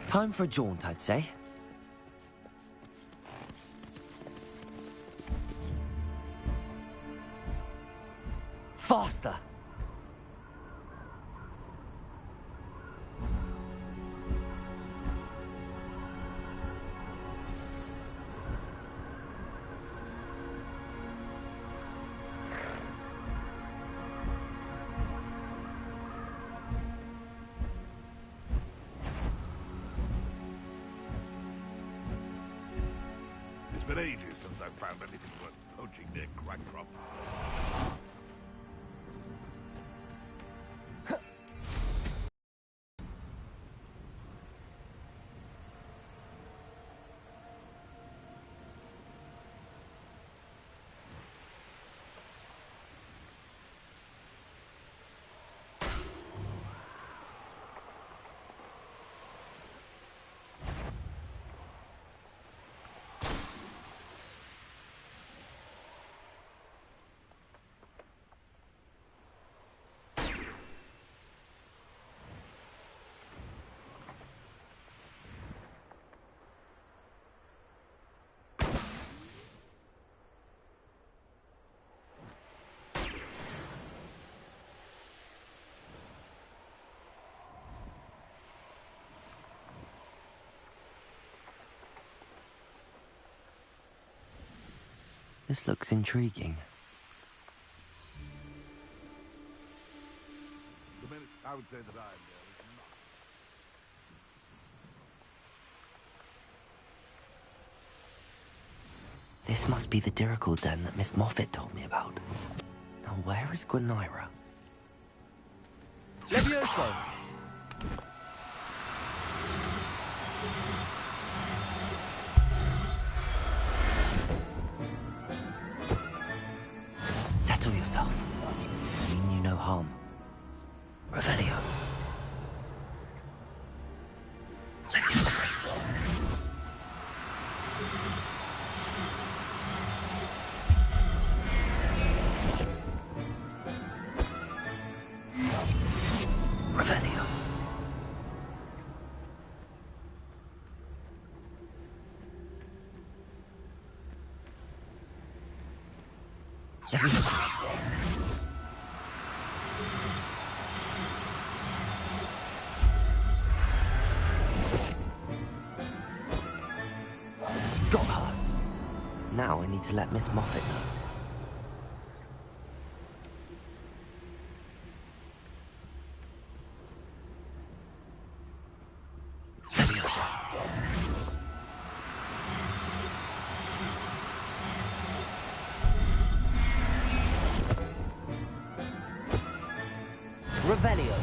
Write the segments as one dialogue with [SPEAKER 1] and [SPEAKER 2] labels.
[SPEAKER 1] Time for a jaunt, I'd say. Faster!
[SPEAKER 2] It's been ages since I've found anything worth poaching near Crackcroft.
[SPEAKER 1] This looks intriguing.
[SPEAKER 2] The minute I would say that I am there is not.
[SPEAKER 1] This must be the Dirical den that Miss Moffat told me about. Now where is Gwenira?
[SPEAKER 3] Levioso!
[SPEAKER 1] Settle yourself. I mean you no harm. Revelio. Revelio. Levioso. Got her. Now I need to let Miss Moffat know. Leviosa. Revelio.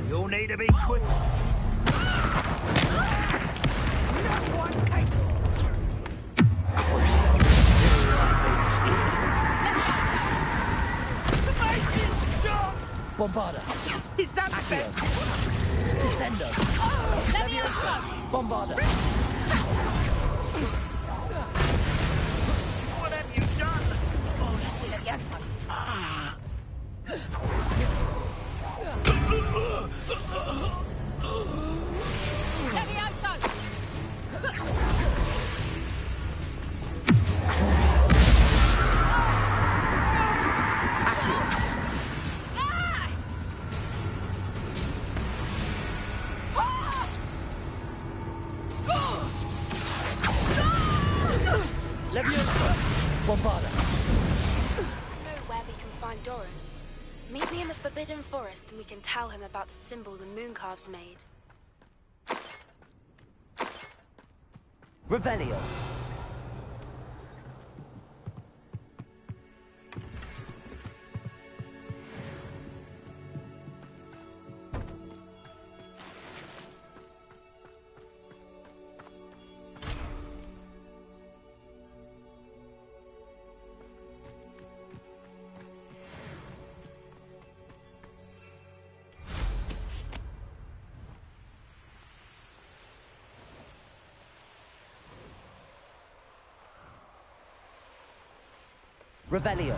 [SPEAKER 2] You'll need to be quick.
[SPEAKER 1] Bombarda.
[SPEAKER 3] Is that
[SPEAKER 1] Accio. Descendo. Leviosa. Bombarda.
[SPEAKER 2] What have you done?
[SPEAKER 1] Leviosa. Bombarda.
[SPEAKER 4] I know where we can find Doran. Meet me in the Forbidden Forest and we can tell him about the symbol the Mooncalves made.
[SPEAKER 1] Revelio. Revelio.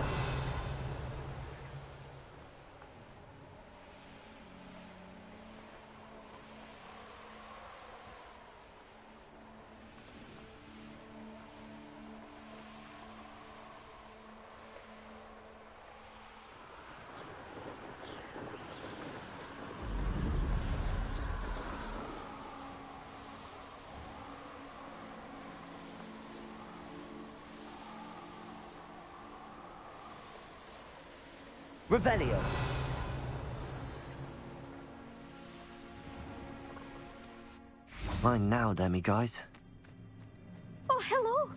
[SPEAKER 1] Revelio. Mine now, demiguise.
[SPEAKER 3] Oh, hello.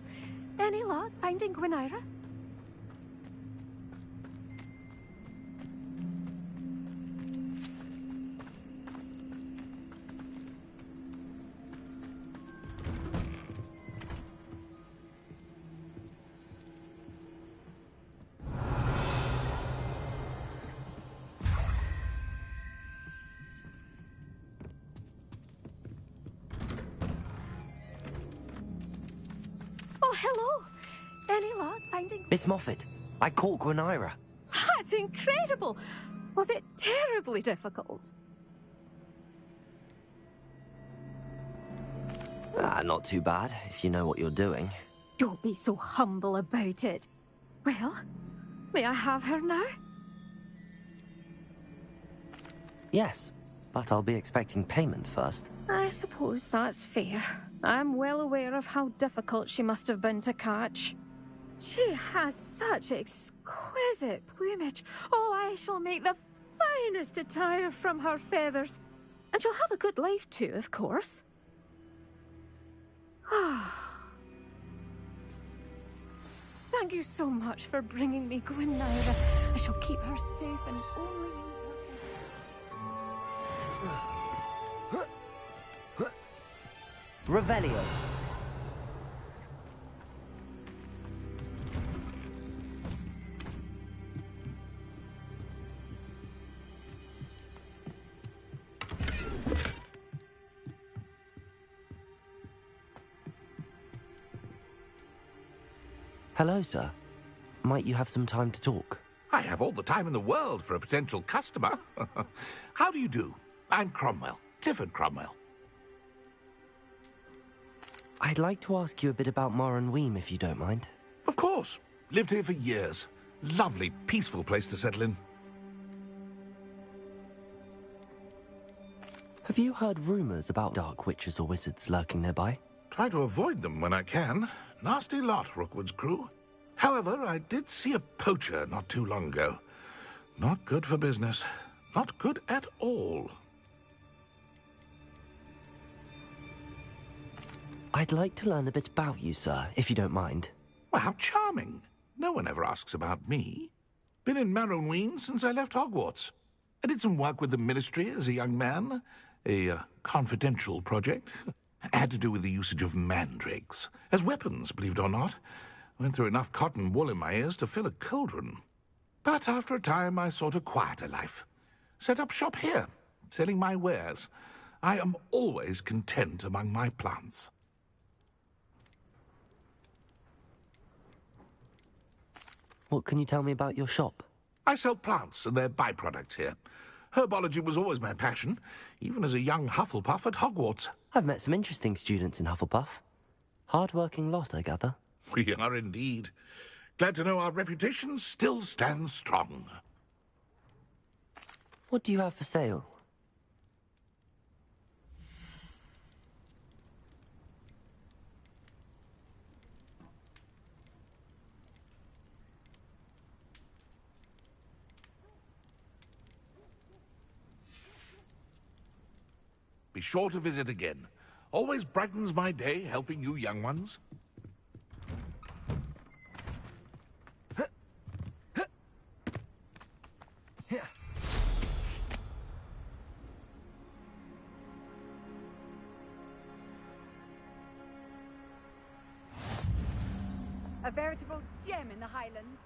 [SPEAKER 3] Any luck finding Gwynaira? Oh, hello. Any luck finding...
[SPEAKER 1] Miss Moffat, I caught Gwynaira.
[SPEAKER 3] That's incredible. Was it terribly difficult?
[SPEAKER 1] Not too bad, if you know what you're doing.
[SPEAKER 3] Don't be so humble about it. Well, may I have her now?
[SPEAKER 1] Yes, but I'll be expecting payment first.
[SPEAKER 3] I suppose that's fair. I'm well aware of how difficult she must have been to catch. She has such exquisite plumage. Oh, I shall make the finest attire from her feathers. And she'll have a good life too, of course. Thank you so much for bringing me Gwynaira. I shall keep her safe and only use her.
[SPEAKER 1] Revelio. Hello, sir. Might you have some time to talk?
[SPEAKER 2] I have all the time in the world for a potential customer. How do you do? I'm Cromwell, Clifford Cromwell.
[SPEAKER 1] I'd like to ask you a bit about Moran Weem, if you don't mind.
[SPEAKER 2] Of course. Lived here for years. Lovely, peaceful place to settle in.
[SPEAKER 1] Have you heard rumours about dark witches or wizards lurking nearby?
[SPEAKER 2] Try to avoid them when I can. Nasty lot, Rookwood's crew. However, I did see a poacher not too long ago. Not good for business. Not good at all.
[SPEAKER 1] I'd like to learn a bit about you, sir, if you don't mind.
[SPEAKER 2] Well, how charming. No one ever asks about me. Been in Marrowween since I left Hogwarts. I did some work with the Ministry as a young man. A confidential project. Had to do with the usage of mandrakes. As weapons, believe it or not. Went through enough cotton wool in my ears to fill a cauldron. But after a time, I sought a quieter life. Set up shop here, selling my wares. I am always content among my plants.
[SPEAKER 1] What can you tell me about your shop?
[SPEAKER 2] I sell plants and their byproducts here. Herbology was always my passion, even as a young Hufflepuff at Hogwarts.
[SPEAKER 1] I've met some interesting students in Hufflepuff. Hard-working lot, I gather.
[SPEAKER 2] We are indeed. Glad to know our reputation still stands strong.
[SPEAKER 1] What do you have for sale?
[SPEAKER 2] Be sure to visit again. Always brightens my day helping you young ones.
[SPEAKER 5] A veritable gem in the Highlands.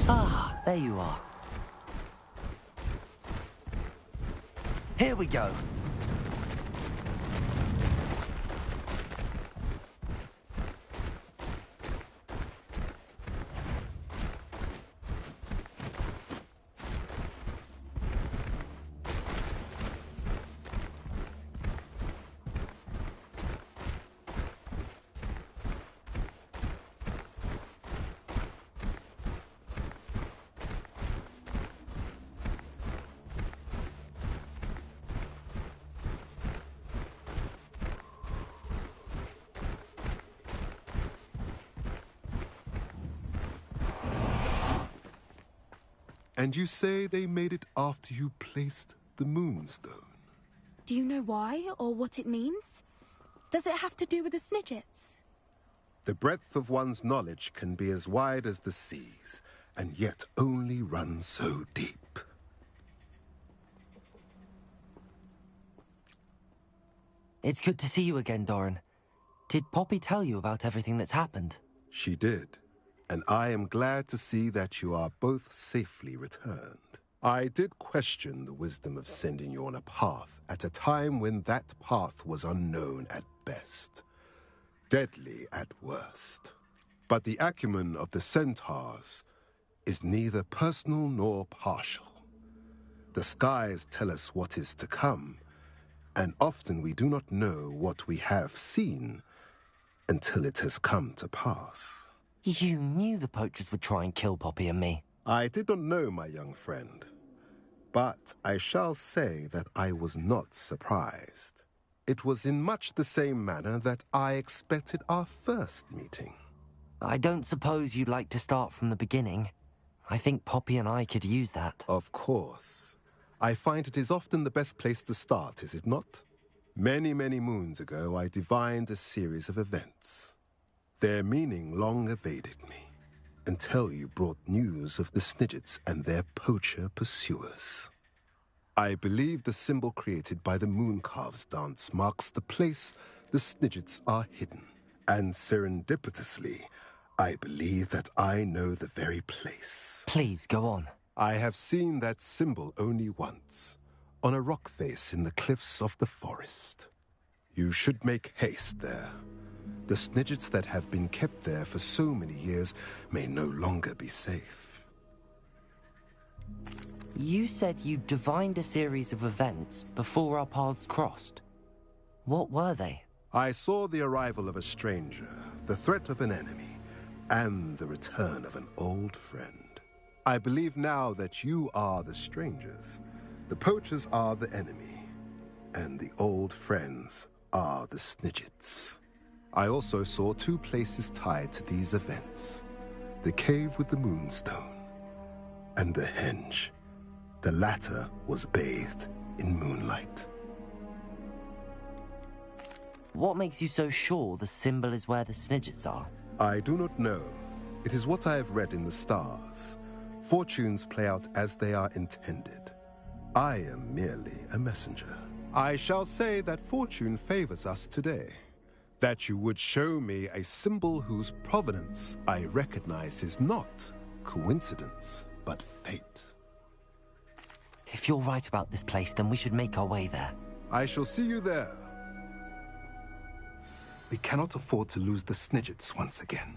[SPEAKER 1] Ah, there you are. Here we go.
[SPEAKER 6] And you say they made it after you placed the Moonstone?
[SPEAKER 4] Do you know why, or what it means? Does it have to do with the Snidgets?
[SPEAKER 6] The breadth of one's knowledge can be as wide as the seas, and yet only run so deep.
[SPEAKER 1] It's good to see you again, Doran. Did Poppy tell you about everything that's happened?
[SPEAKER 6] She did, and I am glad to see that you are both safely returned. I did question the wisdom of sending you on a path at a time when that path was unknown at best, deadly at worst. But the acumen of the centaurs is neither personal nor partial. The skies tell us what is to come, and often we do not know what we have seen until it has come to pass.
[SPEAKER 1] You knew the poachers would try and kill Poppy and me.
[SPEAKER 6] I did not know, my young friend, but I shall say that I was not surprised. It was in much the same manner that I expected our first meeting.
[SPEAKER 1] I don't suppose you'd like to start from the beginning. I think Poppy and I could use that.
[SPEAKER 6] Of course. I find it is often the best place to start, is it not? Many, many moons ago, I divined a series of events. Their meaning long evaded me, until you brought news of the Snidgets and their poacher pursuers. I believe the symbol created by the Mooncalves dance marks the place the Snidgets are hidden. And serendipitously, I believe that I know the very place.
[SPEAKER 1] Please, go on.
[SPEAKER 6] I have seen that symbol only once, on a rock face in the cliffs of the forest. You should make haste there. The Snidgets that have been kept there for so many years may no longer be safe.
[SPEAKER 1] You said you divined a series of events before our paths crossed. What were they?
[SPEAKER 6] I saw the arrival of a stranger, the threat of an enemy, and the return of an old friend. I believe now that you are the strangers, the poachers are the enemy, and the old friends are the Snidgets. I also saw two places tied to these events: the cave with the Moonstone and the henge. The latter was bathed in moonlight.
[SPEAKER 1] What makes you so sure the symbol is where the Snidgets are?
[SPEAKER 6] I do not know. It is what I have read in the stars. Fortunes play out as they are intended. I am merely a messenger. I shall say that fortune favors us today. That you would show me a symbol whose provenance I recognize is not coincidence, but fate.
[SPEAKER 1] If you're right about this place, then we should make our way there.
[SPEAKER 6] I shall see you there. We cannot afford to lose the Snidgets once again.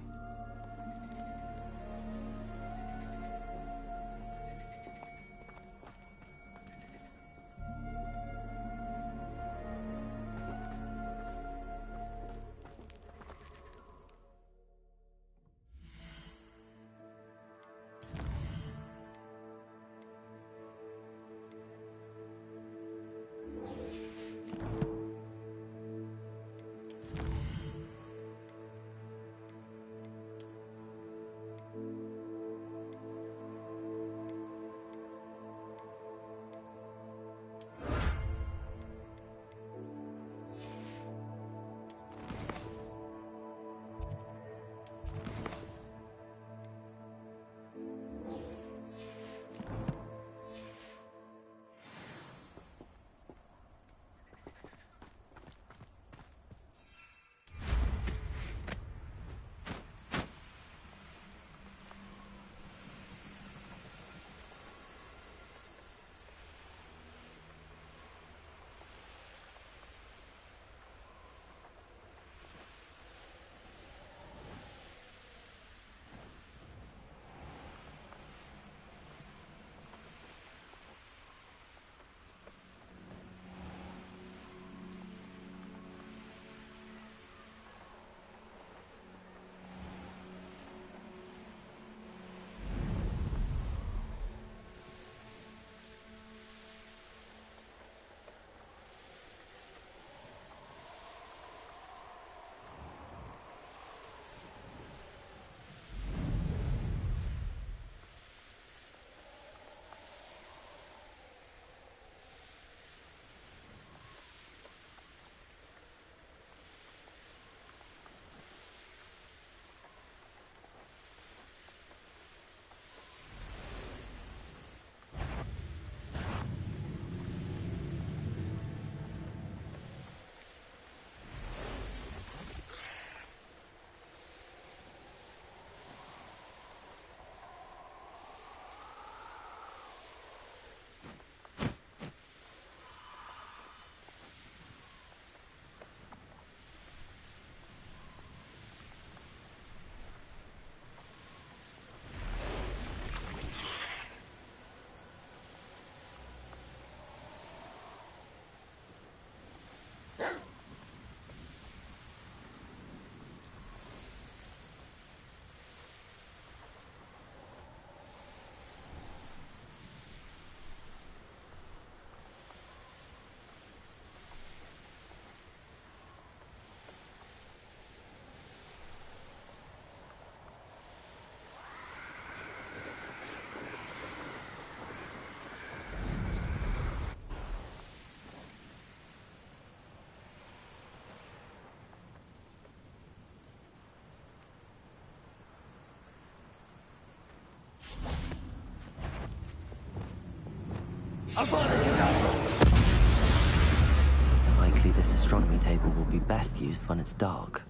[SPEAKER 1] Likely this astronomy table will be best used when it's dark.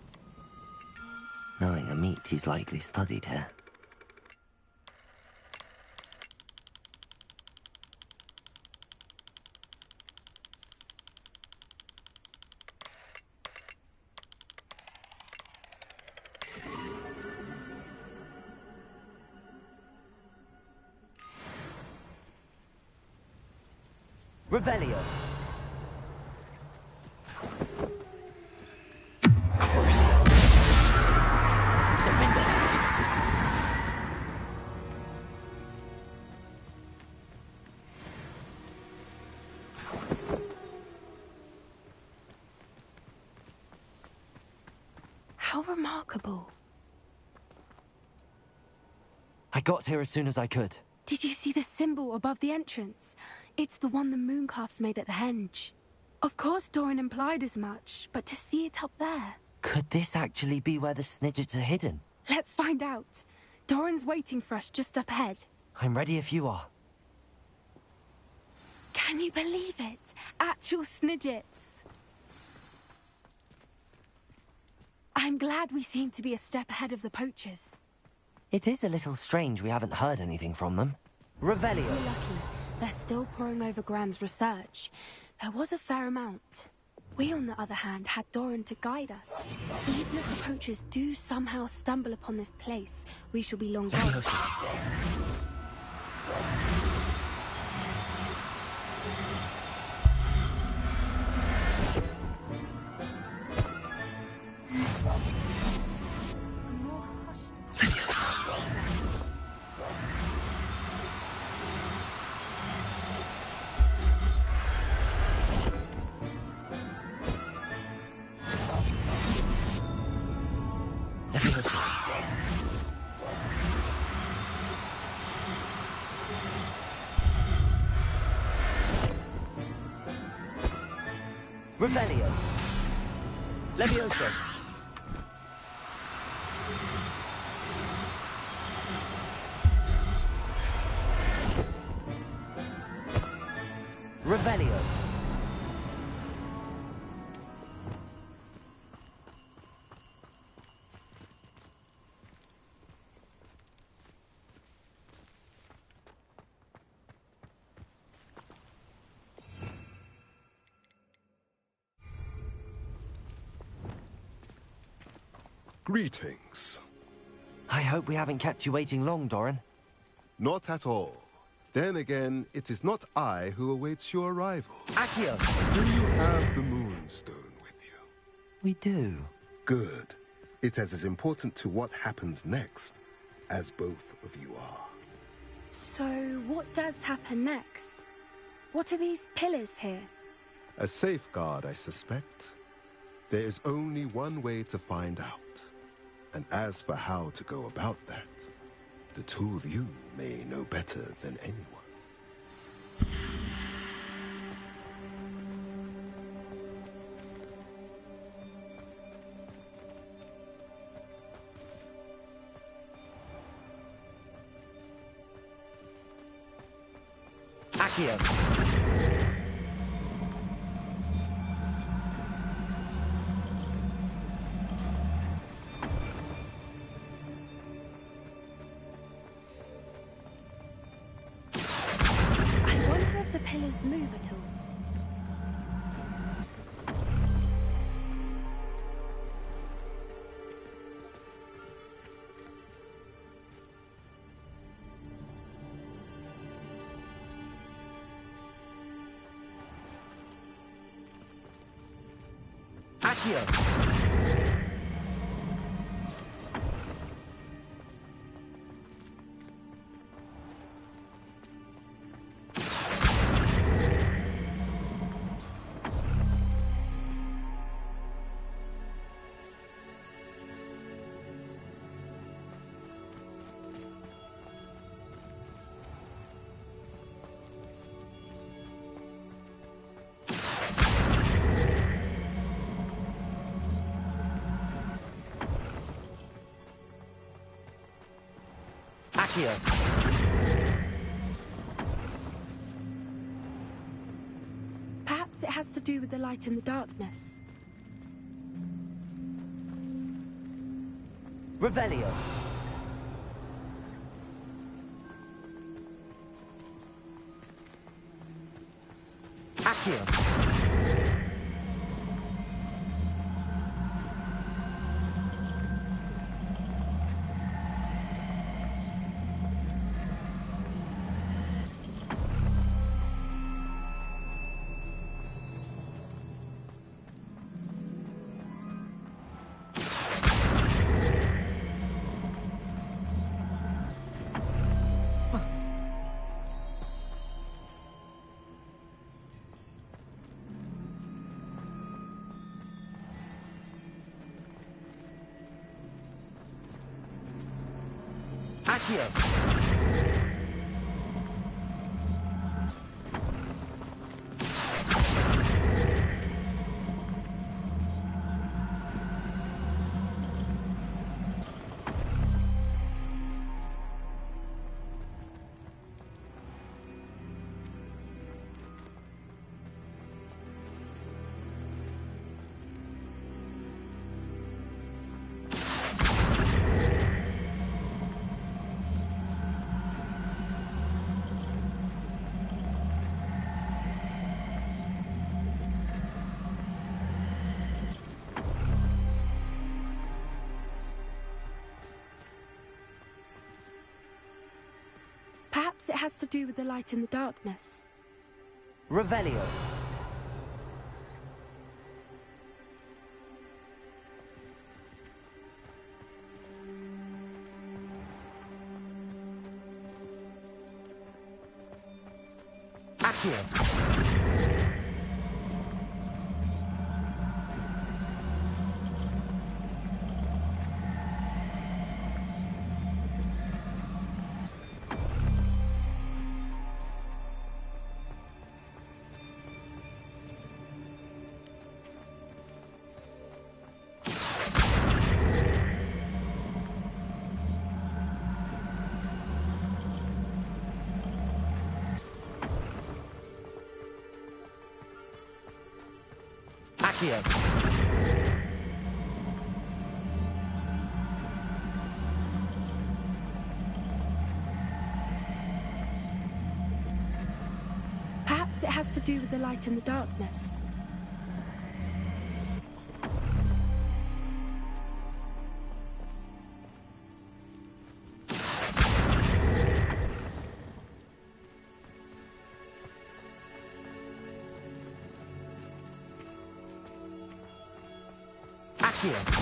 [SPEAKER 1] Knowing Amit, he's likely studied here. Revelio. Crucio. Defender.
[SPEAKER 4] How remarkable.
[SPEAKER 1] I got here as soon as I could.
[SPEAKER 4] Did you see the symbol above the entrance? It's the one the mooncalfs made at the henge. Of course Doran implied as much, but to see it up there...
[SPEAKER 1] Could this actually be where the Snidgets are hidden?
[SPEAKER 4] Let's find out. Doran's waiting for us just up ahead.
[SPEAKER 1] I'm ready if you are.
[SPEAKER 4] Can you believe it? Actual Snidgets. I'm glad we seem to be a step ahead of the poachers.
[SPEAKER 1] It is a little strange we haven't heard anything from them. Revelio.
[SPEAKER 4] We're lucky. They're still poring over Gran's research. There was a fair amount. We, on the other hand, had Doran to guide us. Even if the poachers do somehow stumble upon this place, we shall be long gone.
[SPEAKER 1] Revelio. Levioso. Revelio.
[SPEAKER 6] Greetings.
[SPEAKER 1] I hope we haven't kept you waiting long, Doran.
[SPEAKER 6] Not at all. Then again, it is not I who awaits your arrival.
[SPEAKER 1] Accio.
[SPEAKER 6] Do you have the Moonstone with you?
[SPEAKER 1] We do.
[SPEAKER 6] Good. It is as important to what happens next as both of you are.
[SPEAKER 4] So, what does happen next? What are these pillars here?
[SPEAKER 6] A safeguard, I suspect. There is only one way to find out. And as for how to go about that, the two of you may know better than anyone.
[SPEAKER 1] Accio.
[SPEAKER 4] Move at all.
[SPEAKER 1] Accio. Accio.
[SPEAKER 4] to do with the light in the darkness.
[SPEAKER 1] Revelio. Accio. Accio.
[SPEAKER 4] Perhaps it has to do with the light in the darkness.
[SPEAKER 1] Revelio. Accio. Accio.
[SPEAKER 4] Perhaps it has to do with the light in the darkness.
[SPEAKER 1] Accio.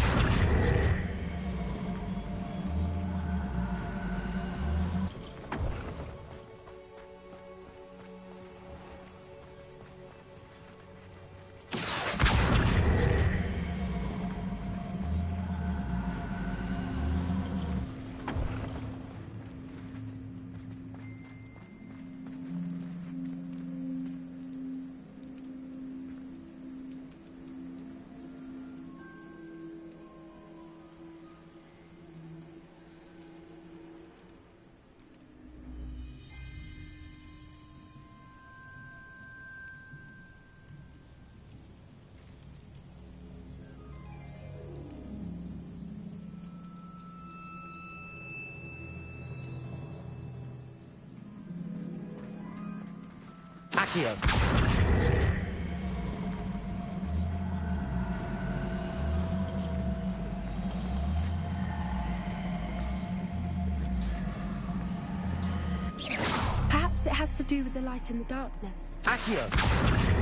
[SPEAKER 1] Accio.
[SPEAKER 4] Perhaps it has to do with the light in the darkness.
[SPEAKER 1] Accio.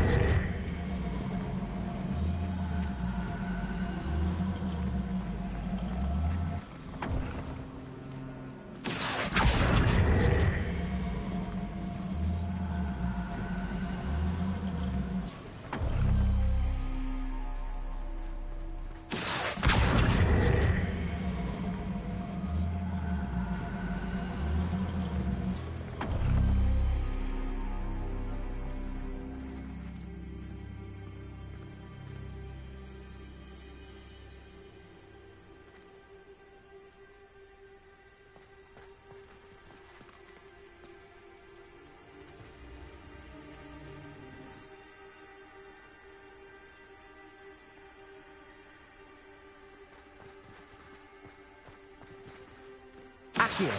[SPEAKER 1] Accio.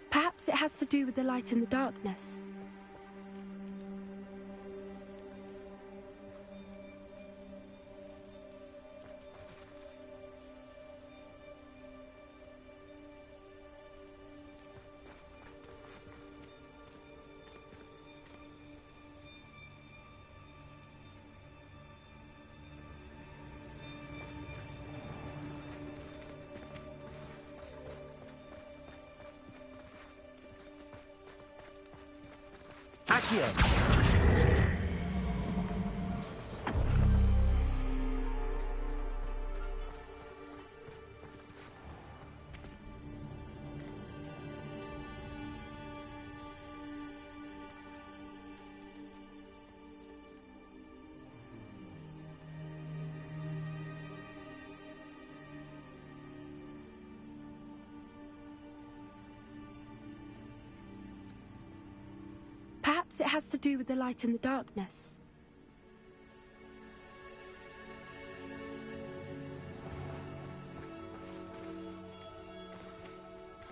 [SPEAKER 4] Perhaps it has to do with the light in the darkness.
[SPEAKER 1] Accio.
[SPEAKER 4] Perhaps it has to do with the light in the darkness.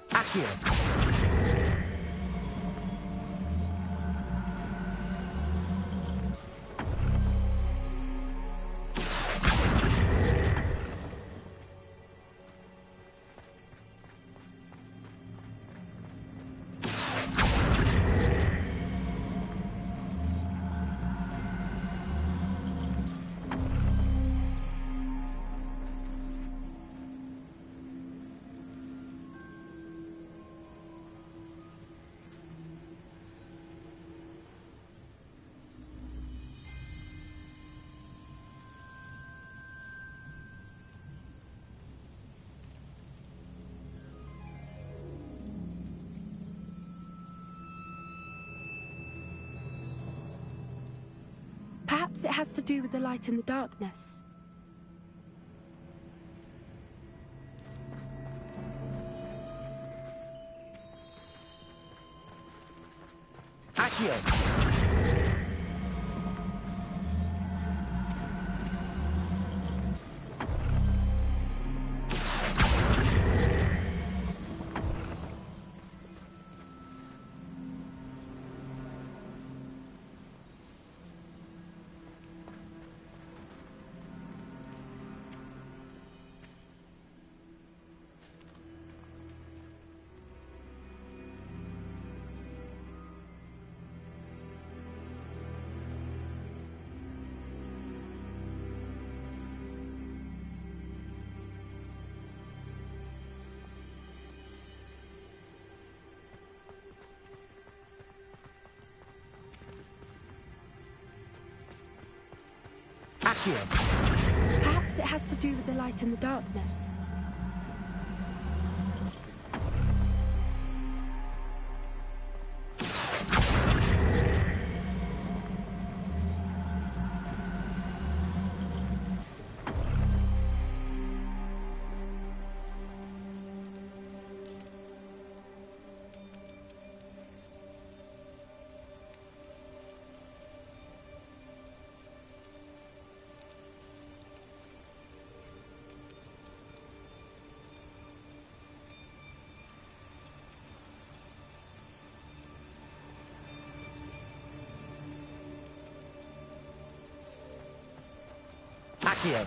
[SPEAKER 1] Accio.
[SPEAKER 4] Perhaps it has to do with the light in the darkness.
[SPEAKER 1] Accio. Accio.
[SPEAKER 4] Perhaps it has to do with the light in the darkness.
[SPEAKER 1] Accio.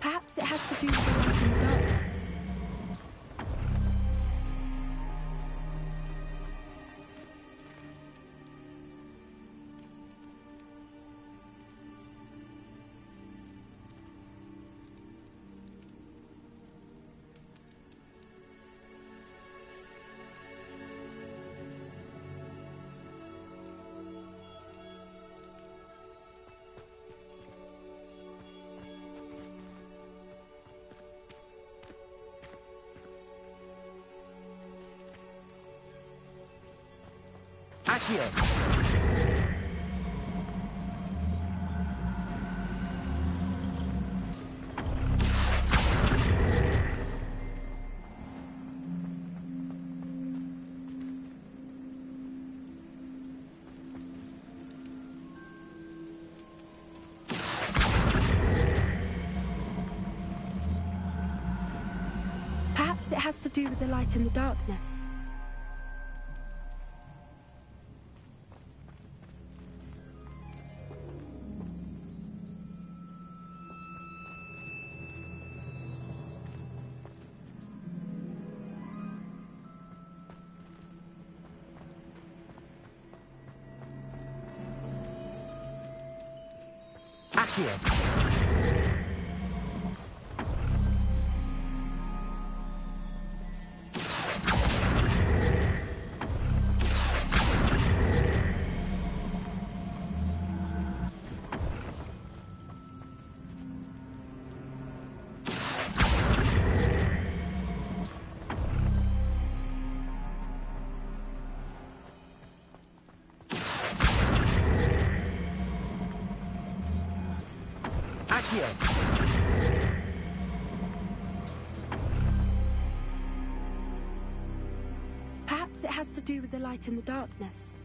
[SPEAKER 4] Perhaps it has to do with the light in the darkness.
[SPEAKER 1] Accio.
[SPEAKER 4] has to do with the light in the darkness. Perhaps it has to do with the light in the darkness.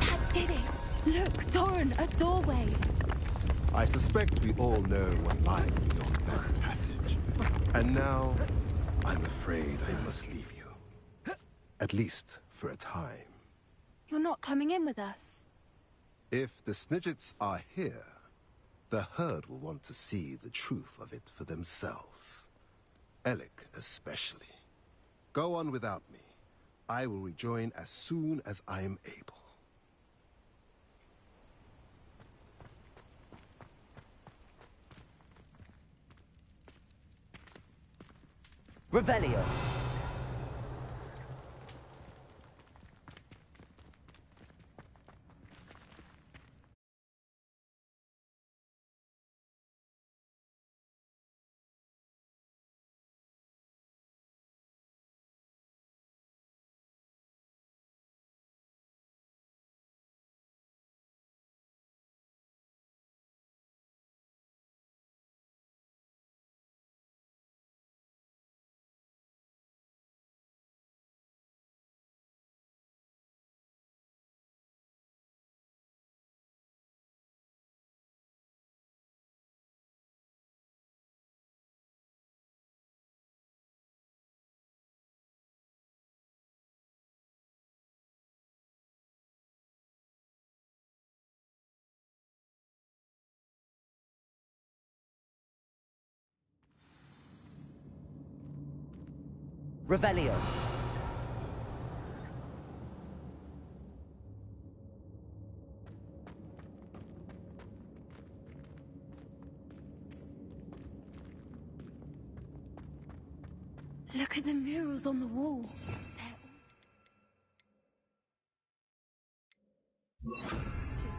[SPEAKER 4] That did it! Look, Doran, a doorway!
[SPEAKER 6] I suspect we all know what lies beyond that passage. And now, I'm afraid I must leave you. At least for a time.
[SPEAKER 4] You're not coming in with us.
[SPEAKER 6] If the Snidgets are here, the herd will want to see the truth of it for themselves. Alec especially. Go on without me. I will rejoin as soon as I am able.
[SPEAKER 1] Revelio. Revelio.
[SPEAKER 4] Look at the murals on the wall.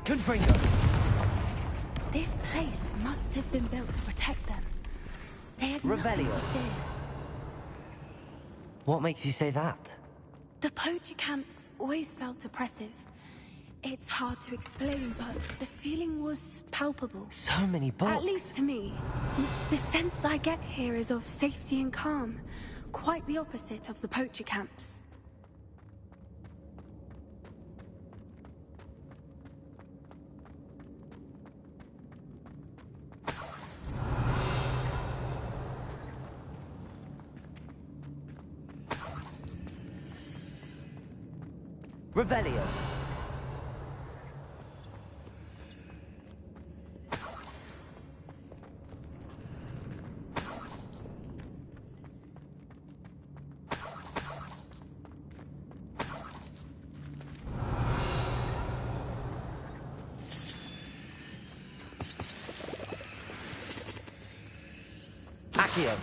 [SPEAKER 1] Confringo.
[SPEAKER 4] This place must have been built to protect them. They had nothing
[SPEAKER 1] Revelio.
[SPEAKER 4] to fear.
[SPEAKER 1] What makes you say that?
[SPEAKER 4] The poacher camps always felt oppressive. It's hard to explain, but the feeling was palpable.
[SPEAKER 1] So many books.
[SPEAKER 4] At least to me. The sense I get here is of safety and calm. Quite the opposite of the poacher camps.
[SPEAKER 1] Revelio. Accio.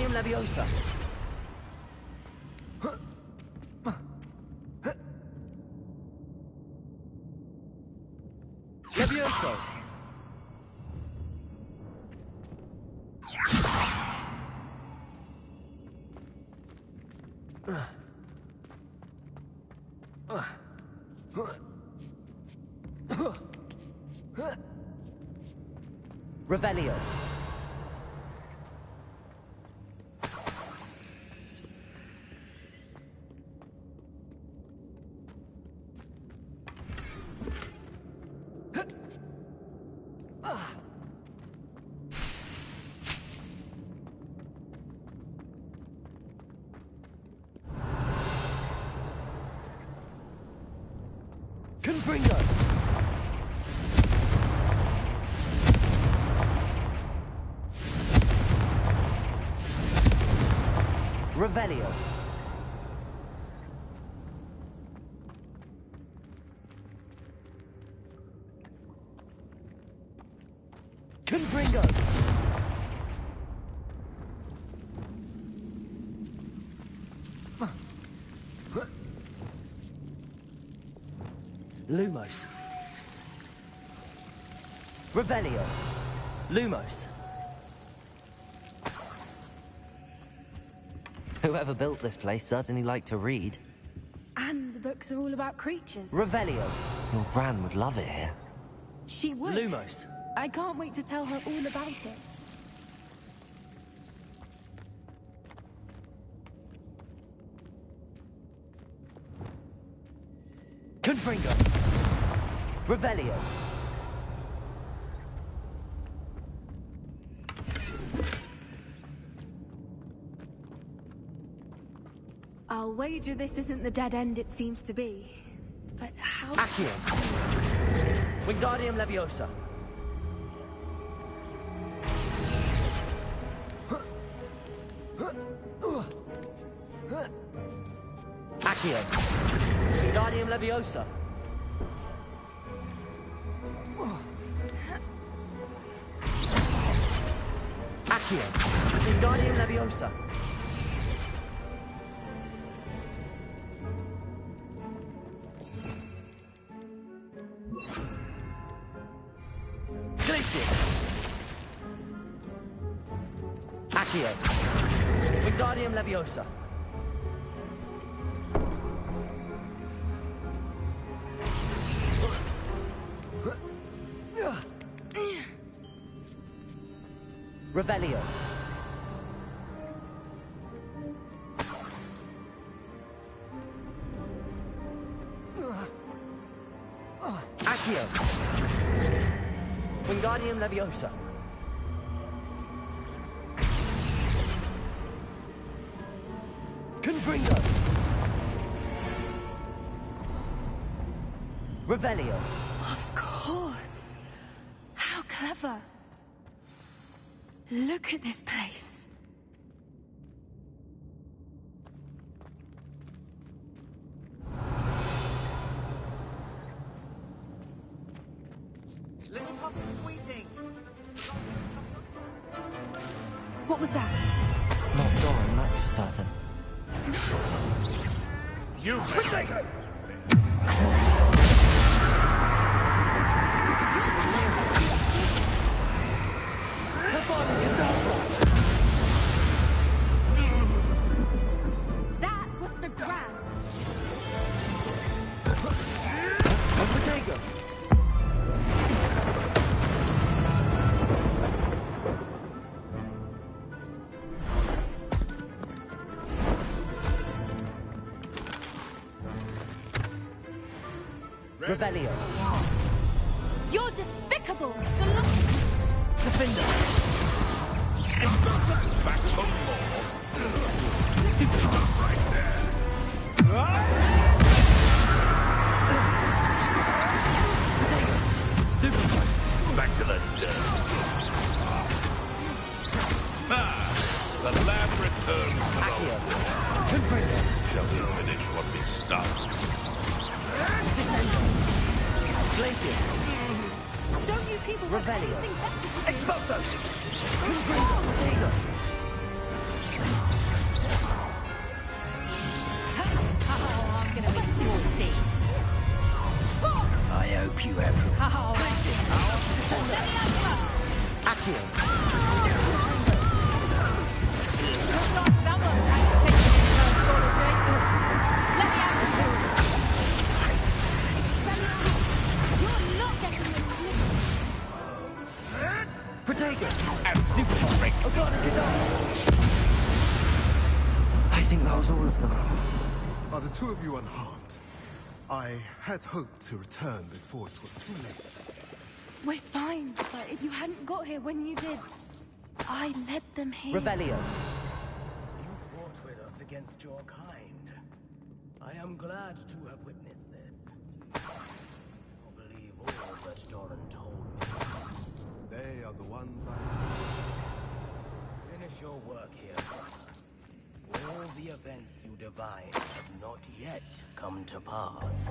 [SPEAKER 1] Wingardium Leviosa! Levioso! Revelio. Confringo. Revelio. Confringo. Lumos. Revelio. Lumos. Whoever built this place certainly liked to read.
[SPEAKER 4] And the books are all about creatures.
[SPEAKER 1] Revelio. Your gran would love it here.
[SPEAKER 4] She would.
[SPEAKER 1] Lumos.
[SPEAKER 4] I can't wait to tell her all about it.
[SPEAKER 1] Confringo. Revelio.
[SPEAKER 4] I'll wager this isn't the dead end it seems to be. But how...
[SPEAKER 1] Accio. Wingardium Leviosa. Accio. Wingardium Leviosa. Accio. Wingardium Leviosa. Accio. Wingardium Leviosa. Revelio. Accio. Wingardium Leviosa. Confringo. Revelio.
[SPEAKER 4] Of course. How clever. Look at this place. What was that?
[SPEAKER 1] Not Doran, that's for certain.
[SPEAKER 2] You take it!
[SPEAKER 4] That was for Gran.
[SPEAKER 1] Potato. Revelio.
[SPEAKER 4] You're despicable. The look.
[SPEAKER 1] Defender.
[SPEAKER 2] Back from Stop right there.
[SPEAKER 1] Stupid.
[SPEAKER 2] Back to the dirt. The lab returns to
[SPEAKER 1] Accio.
[SPEAKER 2] the
[SPEAKER 1] Confringo.
[SPEAKER 2] shall no finish what we start.
[SPEAKER 1] Descendo. Glacius.
[SPEAKER 4] Don't you people have
[SPEAKER 1] Revelio.
[SPEAKER 4] anything better to do?
[SPEAKER 1] Expulso. Confringo. Potato. think that was all of them.
[SPEAKER 6] Are the two of you unharmed? I had hoped to return before it was too late.
[SPEAKER 4] We're fine, but if you hadn't got here when you did, I led them here.
[SPEAKER 1] Revelio.
[SPEAKER 7] You fought with us against your kind. I am glad to have witnessed this. I believe all that Doran told me.
[SPEAKER 6] They are the ones
[SPEAKER 7] Finish your work here. All the events you divined have not yet come to pass.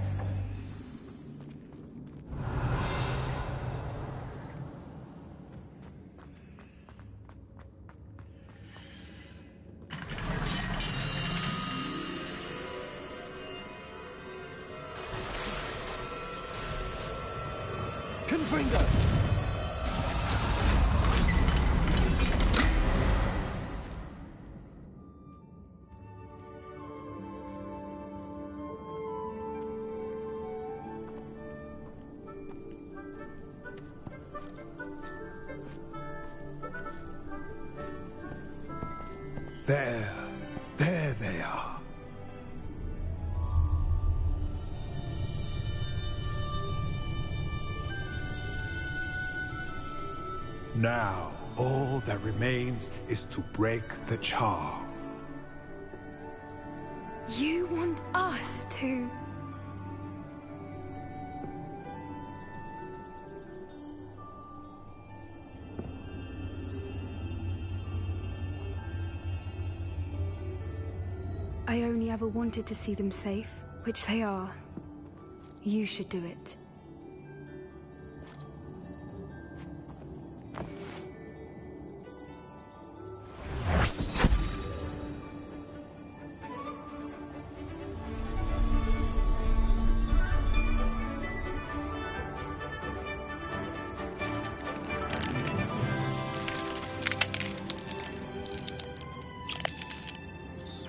[SPEAKER 1] Confringo!
[SPEAKER 6] There they are. Now, all that remains is to break the charm.
[SPEAKER 4] You want us to... I only ever wanted to see them safe, which they are. You should do it.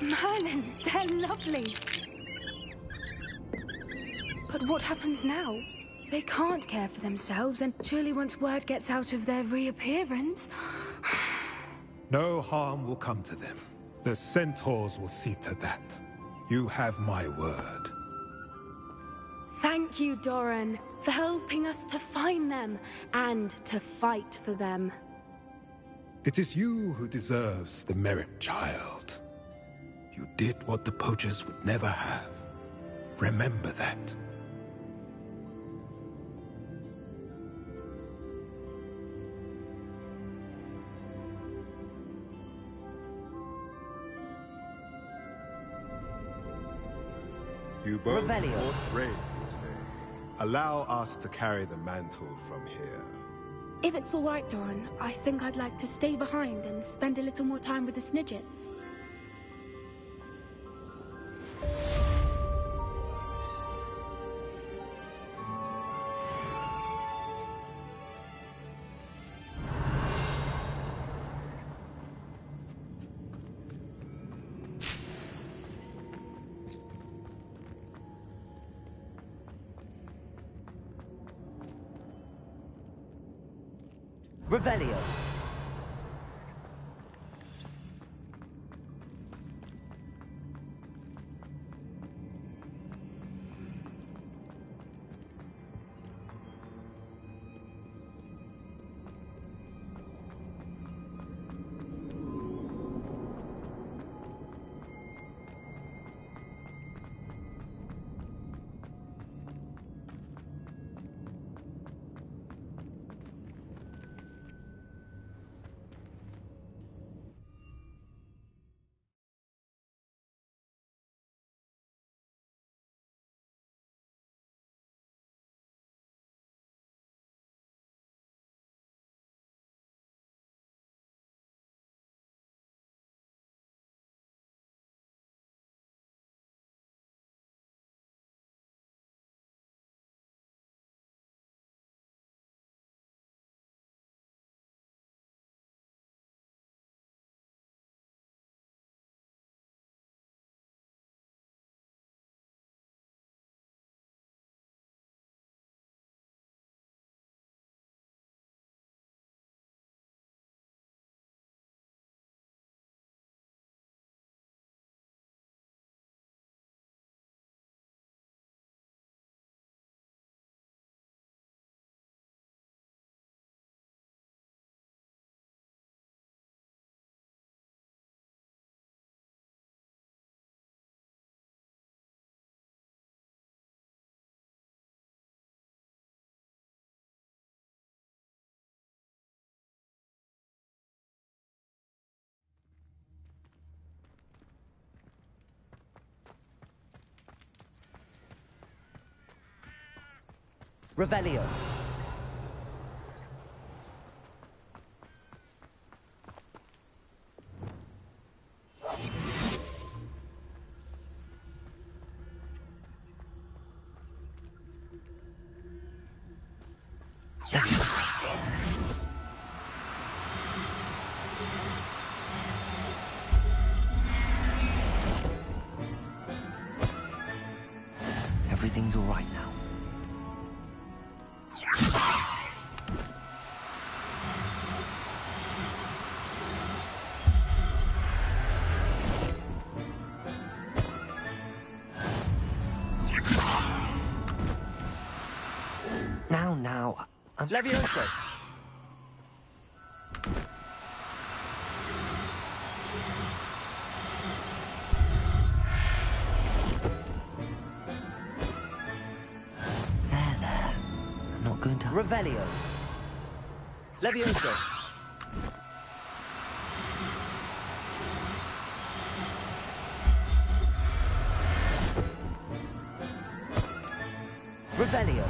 [SPEAKER 4] Merlin, they're lovely. But what happens now? They can't care for themselves, and surely once word gets out of their reappearance...
[SPEAKER 6] No harm will come to them. The centaurs will see to that. You have my word.
[SPEAKER 4] Thank you, Doran, for helping us to find them, and to fight for them.
[SPEAKER 6] It is you who deserves the merit, child. You did what the poachers would never have. Remember that. You both
[SPEAKER 1] Revelio.
[SPEAKER 6] fought bravely today. Allow us to carry the mantle from here.
[SPEAKER 4] If it's all right, Doran, I think I'd like to stay behind and spend a little more time with the Snidgets.
[SPEAKER 1] Revelio. Revelio. Everything's all right now. Now,
[SPEAKER 7] Levioso!
[SPEAKER 1] There. I'm not going to...
[SPEAKER 7] Revelio! Levioso! Revelio!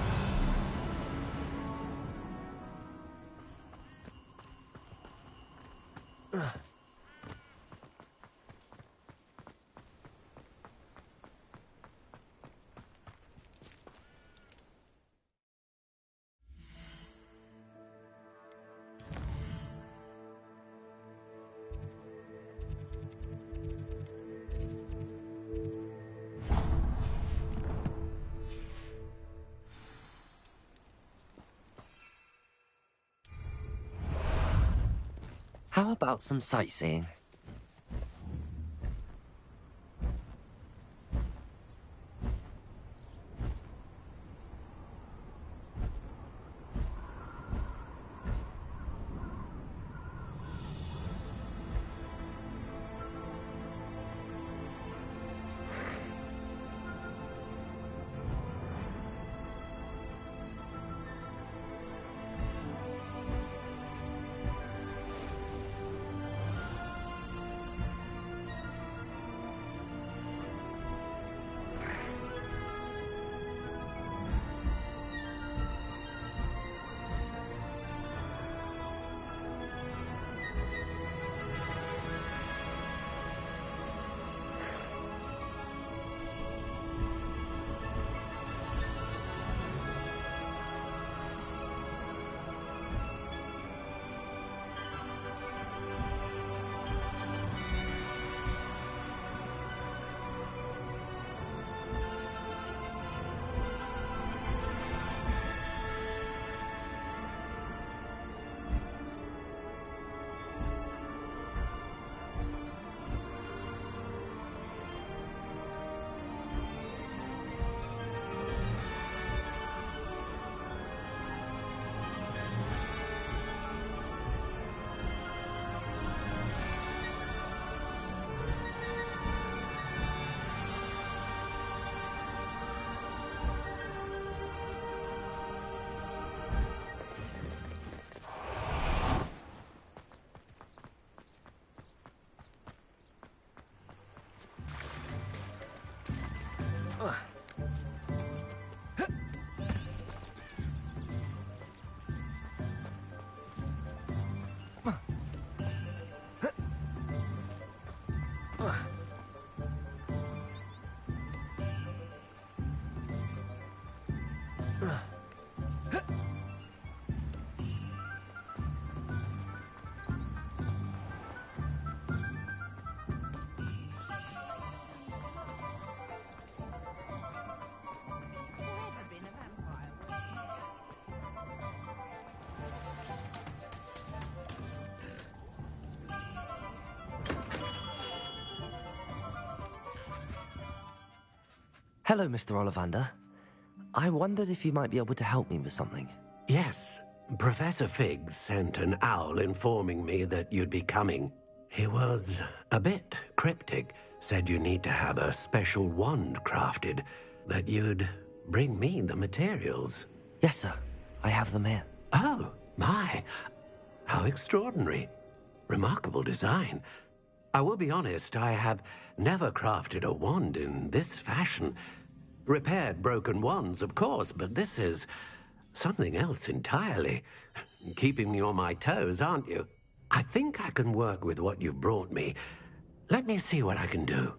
[SPEAKER 1] How about some sightseeing? Hello, Mr. Ollivander. I wondered if you might be able to help me with something.
[SPEAKER 8] Yes, Professor Fig sent an owl informing me that you'd be coming. He was a bit cryptic, said you need to have a special wand crafted, that you'd bring me the materials.
[SPEAKER 1] Yes, sir. I have them here.
[SPEAKER 8] Oh, my. How extraordinary. Remarkable design. I will be honest, I have never crafted a wand in this fashion. Repaired broken wands, of course, but this is something else entirely. Keeping me on my toes, aren't you? I think I can work with what you've brought me. Let me see what I can do.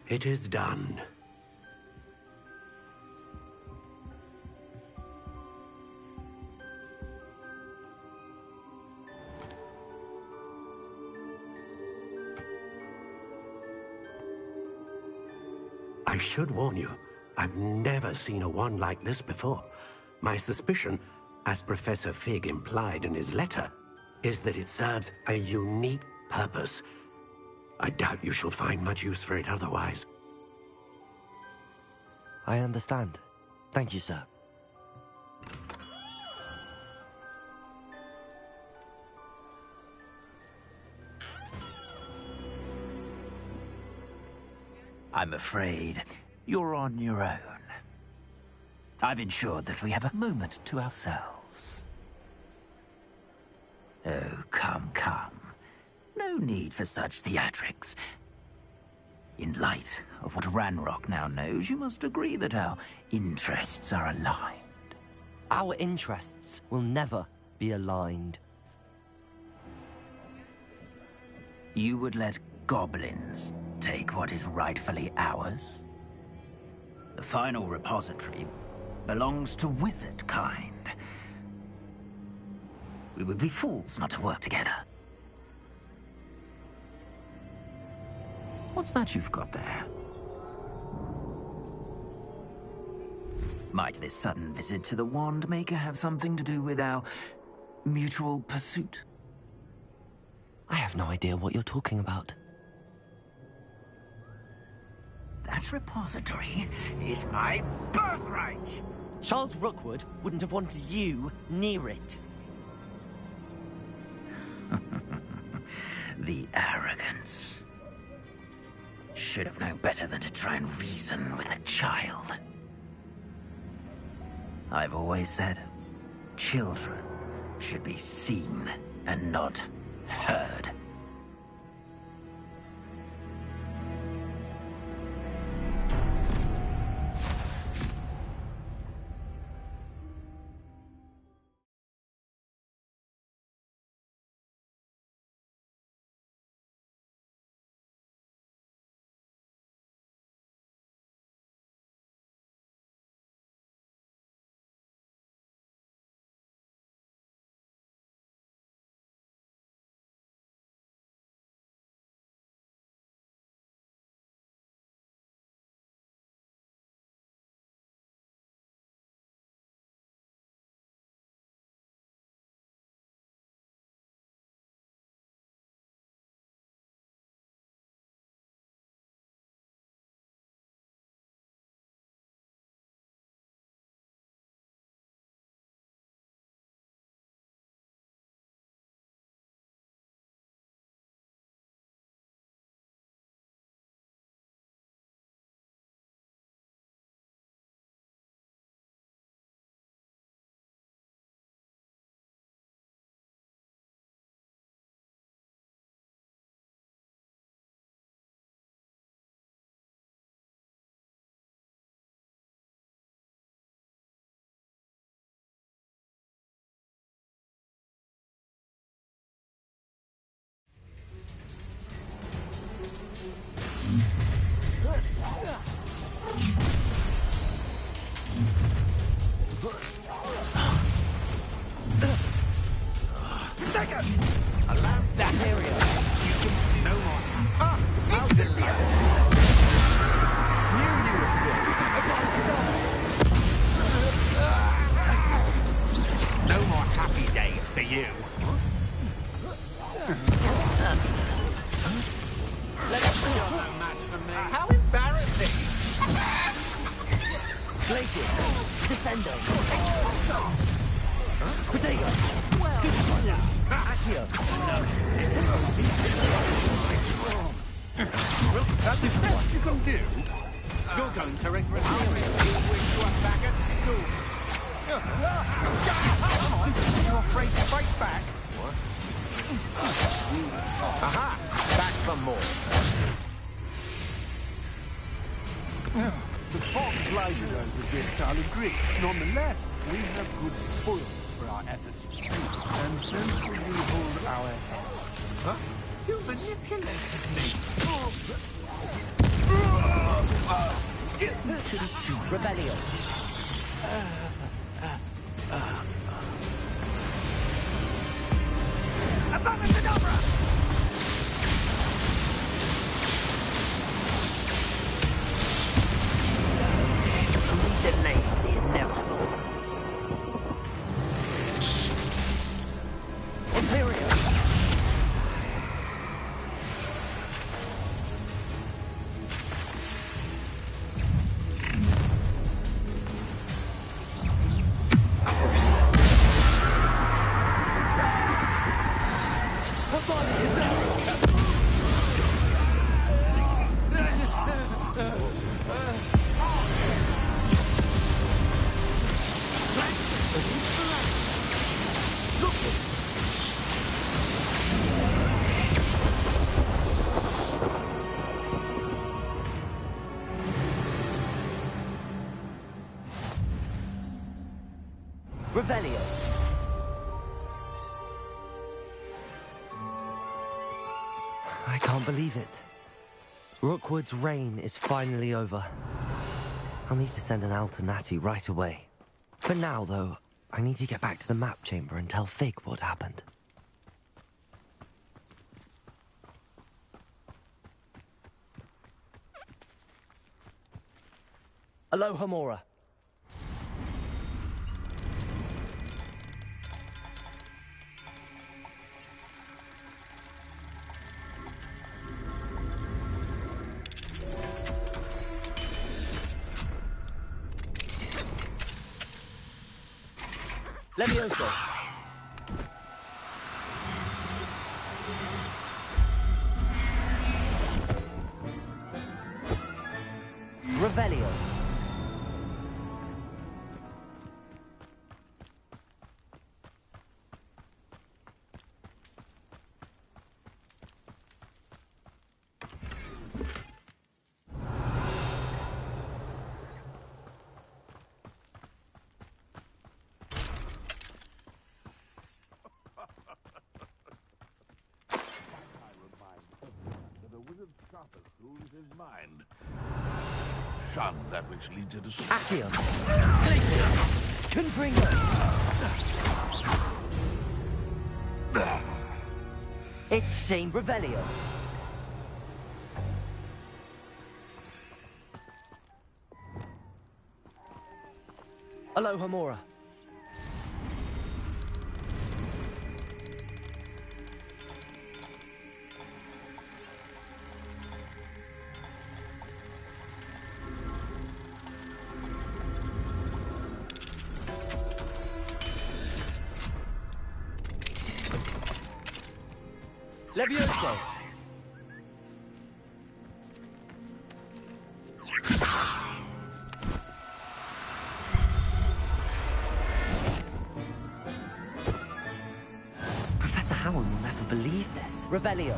[SPEAKER 8] It is done. I should warn you, I've never seen a wand like this before. My suspicion, as Professor Fig implied in his letter, is that it serves a unique purpose. I doubt you shall find much use for it otherwise.
[SPEAKER 1] I understand. Thank you, sir.
[SPEAKER 9] I'm afraid you're on your own. I've ensured that we have a moment to ourselves. Oh, come, come. No need for such theatrics. In light of what Ranrock now knows, you must agree that our interests are aligned.
[SPEAKER 1] Our interests will never be aligned.
[SPEAKER 9] You would let goblins take what is rightfully ours? The final repository belongs to wizard kind. We would be fools not to work together. What's that you've got there? Might this sudden visit to the Wand Maker have something to do with our mutual pursuit?
[SPEAKER 1] I have no idea what you're talking about.
[SPEAKER 9] That repository is my birthright!
[SPEAKER 1] Charles Rookwood wouldn't have wanted you near it.
[SPEAKER 9] The arrogance. Should have known better than to try and reason with a child. I've always said, children should be seen and not heard.
[SPEAKER 10] No more happy days for you.
[SPEAKER 1] Protego! Stupefy! Accio!
[SPEAKER 10] Well, that's the best you can do. You're going to regret it. I wish you were back at school. Come on, you're afraid to fight back? What? Aha! Back for more. The fog blinded us a bit, I'll agree. Nonetheless, we have good spoils for our efforts. And sensibly hold our head. Huh? You manipulated me.
[SPEAKER 1] Rebellion!
[SPEAKER 10] Abracadabra!
[SPEAKER 9] Detonate the inevitable.
[SPEAKER 1] Imperial! Revelio! I can't believe it. Rookwood's reign is finally over. I'll need to send an Alternati right away. For now, though, I need to get back to the map chamber and tell Fig what happened. Aloha Mora. Levioso. Revelio.
[SPEAKER 2] His mind. Shun that which leads it astray.
[SPEAKER 1] Accio. Glacius. Confringo. It's Shane Revelio. Aloha Mora. Levioso! Professor Howard will never believe this. Revelio.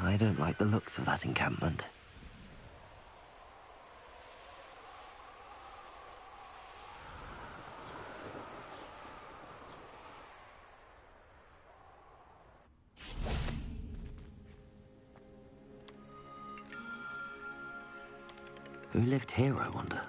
[SPEAKER 1] I don't like the looks of that encampment. Who lived here, I wonder?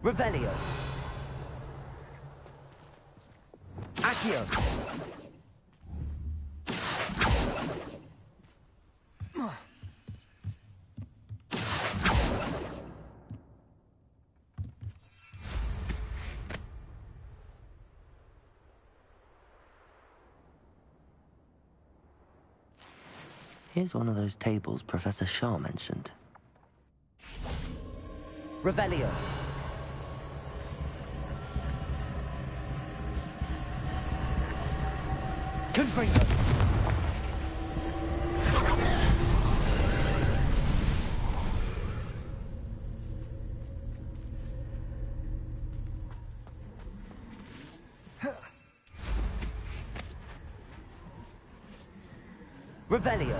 [SPEAKER 1] Revelio. Accio. Here's one of those tables Professor Shah mentioned. Revelio. Confringo. Revelio.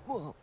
[SPEAKER 1] Whoa.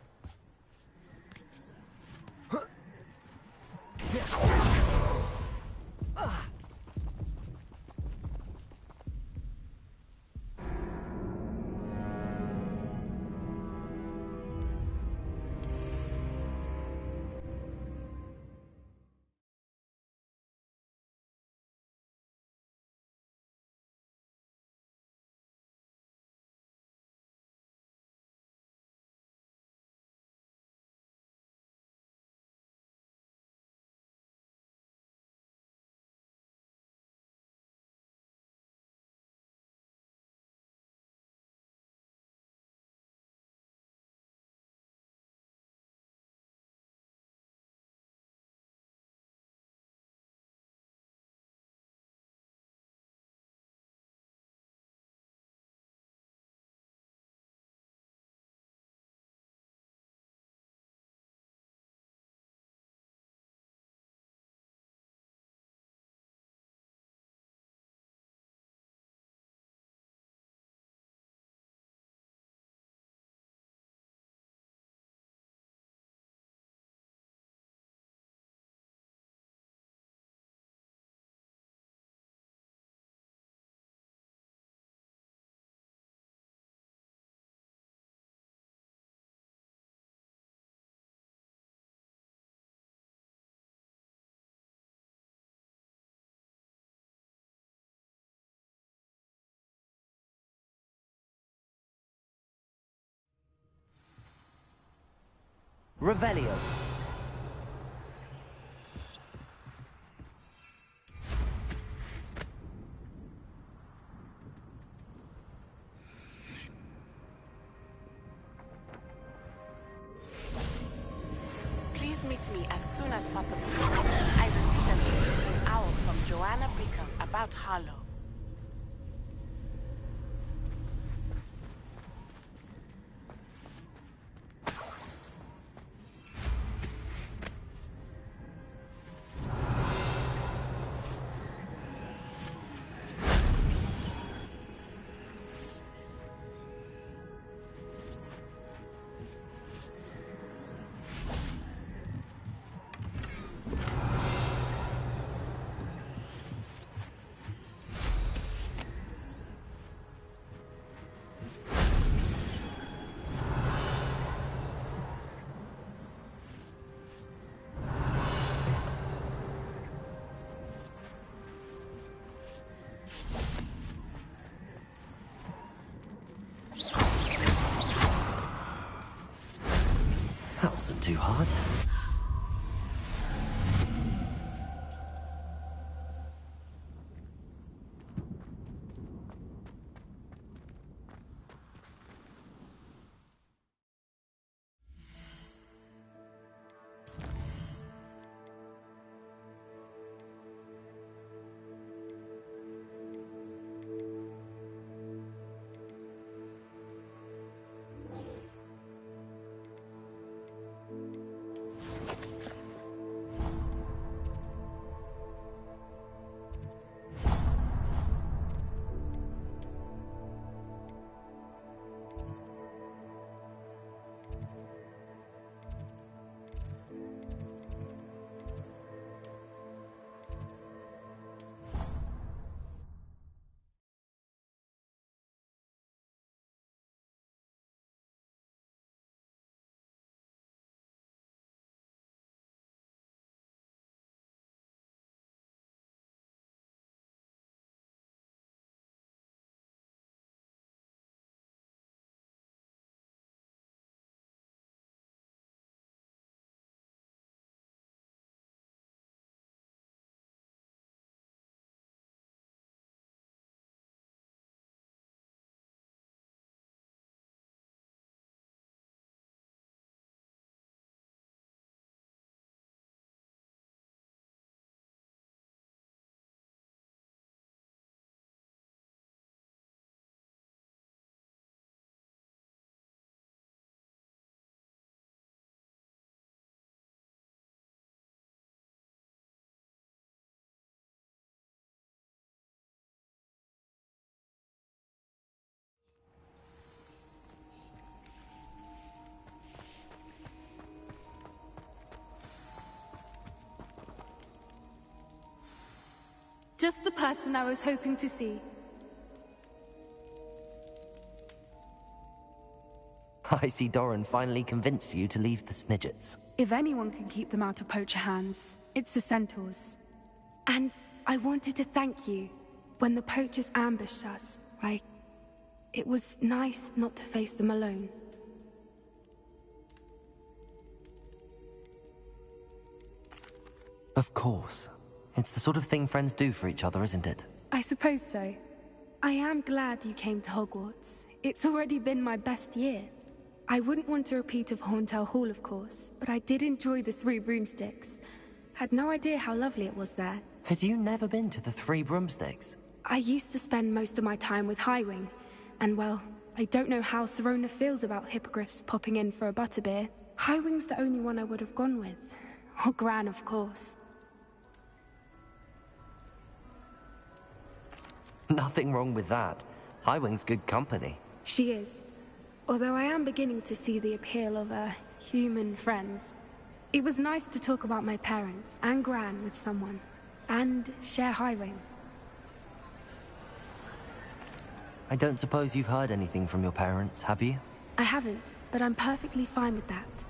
[SPEAKER 1] Revelio.
[SPEAKER 11] Please meet me as soon as possible. I received an interesting owl from Joanna Baker about Harlow.
[SPEAKER 1] not too hard.
[SPEAKER 4] Just the person I was hoping to see.
[SPEAKER 1] I see Doran finally convinced you to leave the Snidgets.
[SPEAKER 4] If anyone can keep them out of poacher hands, it's the centaurs. And I wanted to thank you. When the poachers ambushed us, it was nice not to face them alone.
[SPEAKER 1] Of course. It's the sort of thing friends do for each other, isn't it?
[SPEAKER 4] I suppose so. I am glad you came to Hogwarts. It's already been my best year. I wouldn't want a repeat of Horntail Hall, of course, but I did enjoy the Three Broomsticks. Had no idea how lovely it was there.
[SPEAKER 1] Had you never been to the Three Broomsticks?
[SPEAKER 4] I used to spend most of my time with Highwing, and well, I don't know how Serona feels about hippogriffs popping in for a butterbeer. Highwing's the only one I would have gone with. Or Gran, of course.
[SPEAKER 1] Nothing wrong with that. Highwing's good company.
[SPEAKER 4] She is. Although I am beginning to see the appeal of, human friends. It was nice to talk about my parents and Gran with someone. And share Highwing.
[SPEAKER 1] I don't suppose you've heard anything from your parents, have you?
[SPEAKER 4] I haven't, but I'm perfectly fine with that.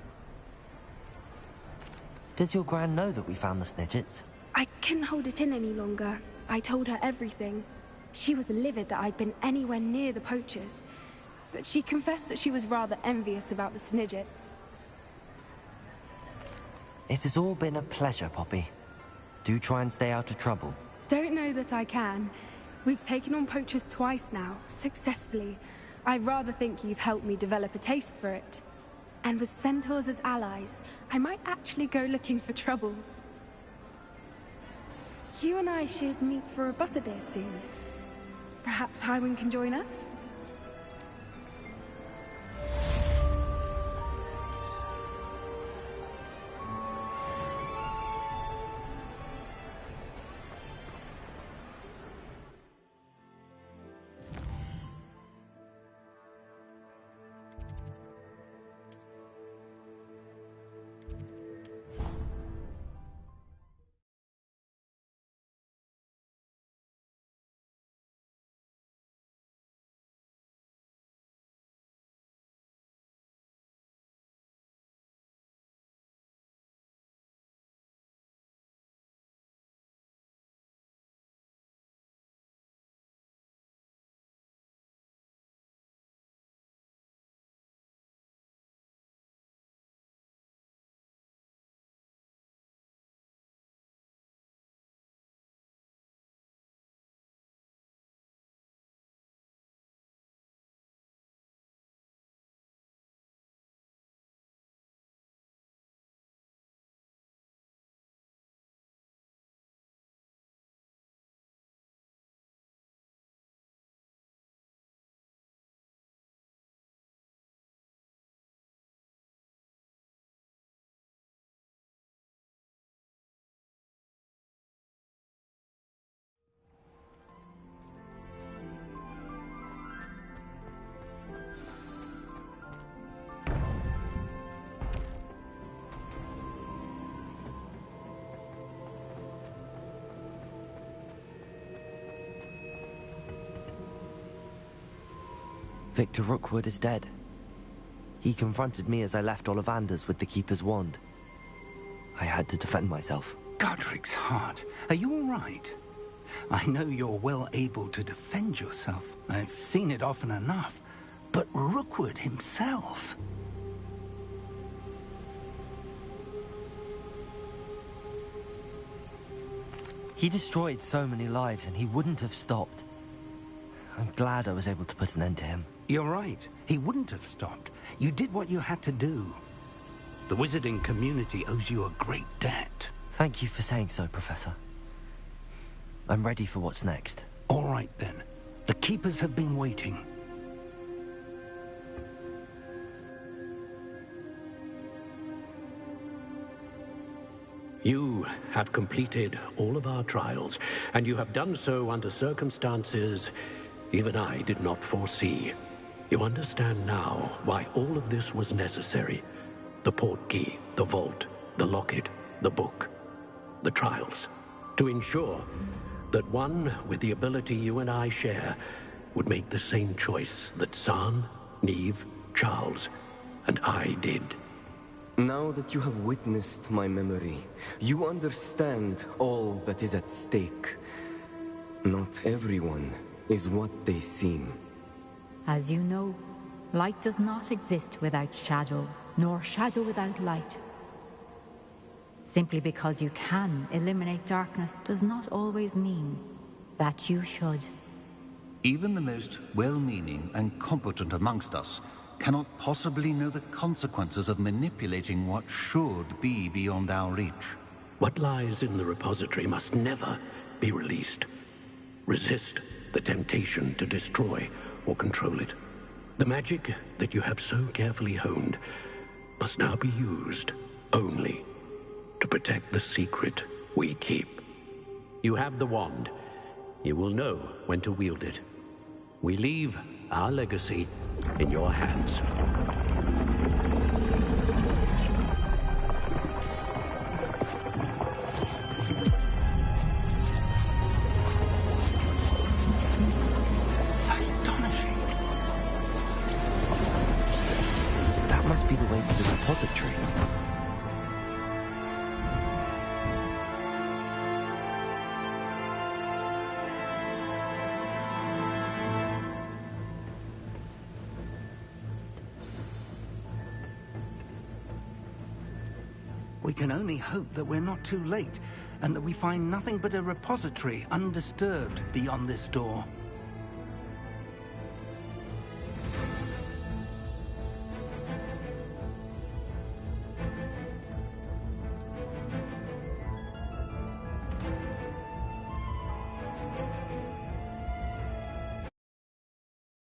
[SPEAKER 1] Does your Gran know that we found the Snidgets?
[SPEAKER 4] I couldn't hold it in any longer. I told her everything. She was livid that I'd been anywhere near the poachers. But she confessed that she was rather envious about the Snidgets.
[SPEAKER 1] It has all been a pleasure, Poppy. Do try and stay out of trouble.
[SPEAKER 4] Don't know that I can. We've taken on poachers twice now, successfully. I rather think you've helped me develop a taste for it. And with centaurs as allies, I might actually go looking for trouble. You and I should meet for a butterbeer soon. Perhaps Highwing can join us?
[SPEAKER 1] Victor Rookwood is dead. He confronted me as I left Ollivander's with the Keeper's wand. I had to defend myself.
[SPEAKER 12] Godric's heart. Are you all right? I know you're well able to defend yourself. I've seen it often enough. But Rookwood himself...
[SPEAKER 1] He destroyed so many lives and he wouldn't have stopped. I'm glad I was able to put an end to him.
[SPEAKER 12] You're right. He wouldn't have stopped. You did what you had to do. The wizarding community owes you a great debt.
[SPEAKER 1] Thank you for saying so, Professor. I'm ready for what's next.
[SPEAKER 12] All right, then. The Keepers have been waiting.
[SPEAKER 8] You have completed all of our trials, and you have done so under circumstances even I did not foresee. You understand now why all of this was necessary. The portkey, the vault, the locket, the book, the trials. To ensure that one with the ability you and I share would make the same choice that San, Neve, Charles, and I did.
[SPEAKER 13] Now that you have witnessed my memory, you understand all that is at stake. Not everyone is what they seem.
[SPEAKER 14] As you know, light does not exist without shadow, nor shadow without light. Simply because you can eliminate darkness does not always mean that you should.
[SPEAKER 15] Even the most well-meaning and competent amongst us cannot possibly know the consequences of manipulating what should be beyond our reach.
[SPEAKER 8] What lies in the repository must never be released. Resist the temptation to destroy or control it. The magic that you have so carefully honed must now be used only to protect the secret we keep. You have the wand. You will know when to wield it. We leave our legacy in your hands.
[SPEAKER 12] Astonishing.
[SPEAKER 1] That must be the way to the repository.
[SPEAKER 12] We can only hope that we're not too late, and that we find nothing but a repository undisturbed beyond this door.